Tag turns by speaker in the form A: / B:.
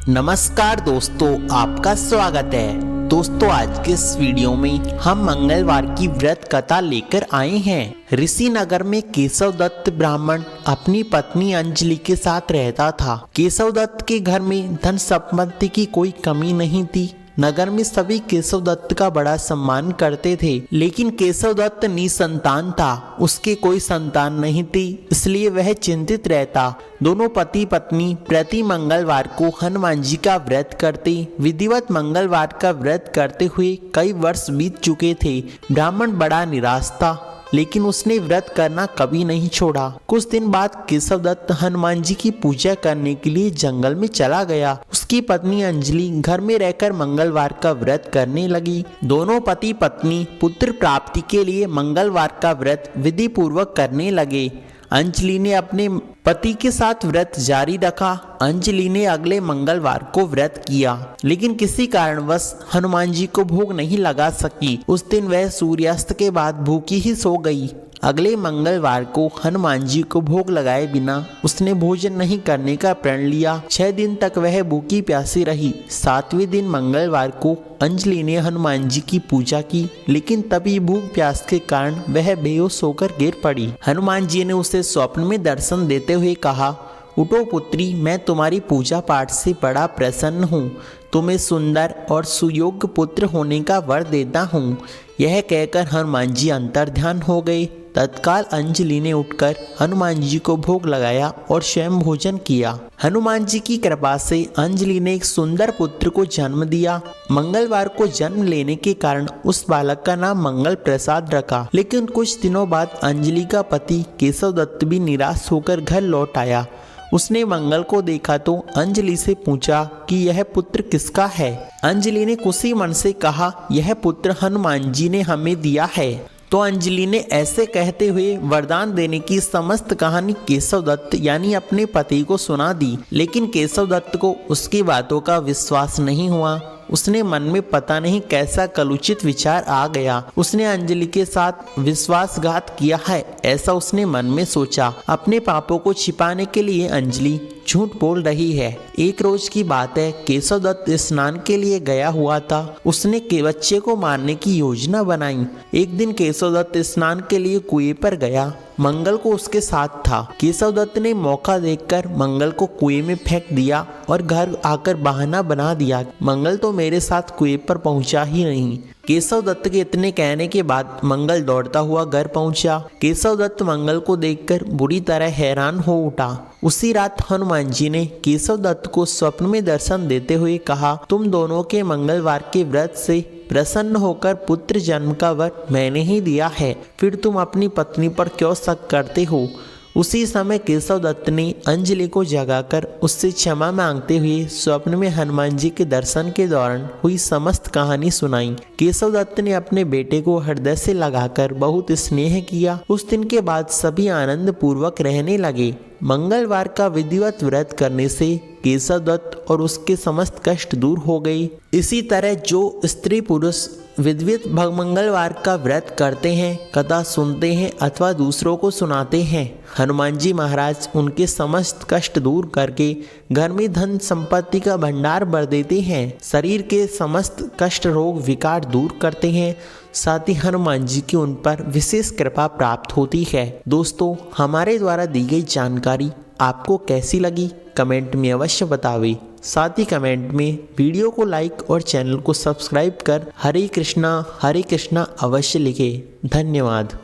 A: नमस्कार दोस्तों, आपका स्वागत है। दोस्तों, आज के इस वीडियो में हम मंगलवार की व्रत कथा लेकर आए हैं। ऋषि नगर में केशव दत्त ब्राह्मण अपनी पत्नी अंजलि के साथ रहता था। केशव दत्त के घर में धन संपत्ति की कोई कमी नहीं थी। नगर में सभी केशव दत्त का बड़ा सम्मान करते थे, लेकिन केशव दत्त निसंतान था। उसके कोई संतान नहीं थी, इसलिए वह चिंतित रहता। दोनों पति पत्नी प्रति मंगलवार को हनुमान जी का व्रत करते। विधिवत मंगलवार का व्रत करते हुए कई वर्ष बीत चुके थे। ब्राह्मण बड़ा निराश था, लेकिन उसने व्रत करना कभी नहीं छोड़ा। कुछ दिन बाद केशव दत्त हनुमान जी की पूजा करने के लिए जंगल में चला गया। उसकी पत्नी अंजलि घर में रहकर मंगलवार का व्रत करने लगी। दोनों पति पत्नी पुत्र प्राप्ति के लिए मंगलवार का व्रत विधि पूर्वक करने लगे। अंजलि ने अपने पति के साथ व्रत जारी रखा। अंजलि ने अगले मंगलवार को व्रत किया, लेकिन किसी कारणवश हनुमान जी को भोग नहीं लगा सकी। उस दिन वह सूर्यास्त के बाद भूखी ही सो गई। अगले मंगलवार को हनुमान जी को भोग लगाए बिना उसने भोजन नहीं करने का प्रण लिया। 6 दिन तक वह भूखी प्यासी रही। 7वें दिन मंगलवार को अंजलि ने हनुमान जी की पूजा की, लेकिन तभी भूख प्यास के कारण वह बेहोश होकर गिर पड़ी। हनुमान जी ने उसे स्वप्न में दर्शन देते हुए कहा, उठो पुत्री, मैं तुम्हारी पूजा पाठ से बड़ा प्रसन्न हूँ। तुम्हें सुंदर और सुयोग्य पुत्र होने का वर देता हूँ। यह कहकर हनुमान जी अंतर्ध्यान हो गए। तत्काल अंजलि ने उठकर हनुमान जी को भोग लगाया और स्वयं भोजन किया। हनुमान जी की कृपा से अंजलि ने एक सुंदर पुत्र को जन्म दिया। मंगलवार को जन्म लेने के कारण उस बालक का नाम मंगल प्रसाद रखा। लेकिन कुछ दिनों बाद अंजलि का पति केशव दत्त भी निराश होकर घर लौट आया। उसने मंगल को देखा तो अंजलि से पूछा कि यह पुत्र किसका है। अंजलि ने खुशी मन से कहा, यह पुत्र हनुमान जी ने हमें दिया है। तो अंजलि ने ऐसे कहते हुए वरदान देने की समस्त कहानी केशव दत्त यानी अपने पति को सुना दी। लेकिन केशव दत्त को उसकी बातों का विश्वास नहीं हुआ। उसने मन में पता नहीं कैसा कलुचित विचार आ गया। उसने अंजलि के साथ विश्वासघात किया है, ऐसा उसने मन में सोचा। अपने पापों को छिपाने के लिए अंजलि झूठ बोल रही है। एक रोज की बात है, केशव दत्त स्नान के लिए गया हुआ था। उसने के बच्चे को मारने की योजना बनाई। एक दिन केशव दत्त स्नान के लिए कुएं पर गया। मंगल को उसके साथ था। केशव दत्त ने मौका देखकर मंगल को कुएं में फेंक दिया और घर आकर बहाना बना दिया, मंगल तो मेरे साथ कुएं पर पहुंचा ही नहीं। केशव दत्त के इतने कहने के बाद मंगल दौड़ता हुआ घर पहुंचा। केशव दत्त मंगल को देखकर बुरी तरह हैरान हो उठा। उसी रात हनुमान जी ने केशव दत्त को स्वप्न में दर्शन देते हुए कहा, तुम दोनों के मंगलवार के व्रत से प्रसन्न होकर पुत्र जन्म का वर मैंने ही दिया है, फिर तुम अपनी पत्नी पर क्यों शक करते हो। उसी समय केशव दत्त ने अंजलि को जगाकर उससे क्षमा मांगते हुए स्वप्न में हनुमान जी के दर्शन के दौरान हुई समस्त कहानी सुनाई। केशव दत्त ने अपने बेटे को हृदय से लगाकर बहुत स्नेह किया। उस दिन के बाद सभी आनंद पूर्वक रहने लगे। मंगलवार का विधिवत व्रत करने से केशव दत्त और उसके समस्त कष्ट दूर हो गए। इसी तरह जो स्त्री पुरुष विधिवत मंगलवार का व्रत करते हैं, कथा सुनते हैं अथवा दूसरों को सुनाते हैं, हनुमान जी महाराज उनके समस्त कष्ट दूर करके घर में धन संपत्ति का भंडार भर देते हैं। शरीर के समस्त कष्ट रोग विकार दूर करते हैं। साथ ही हनुमान जी की उन पर विशेष कृपा प्राप्त होती है। दोस्तों, हमारे द्वारा दी गई जानकारी आपको कैसी लगी कमेंट में अवश्य बतावें। साथ ही कमेंट में वीडियो को लाइक और चैनल को सब्सक्राइब कर हरे कृष्णा अवश्य लिखें। धन्यवाद।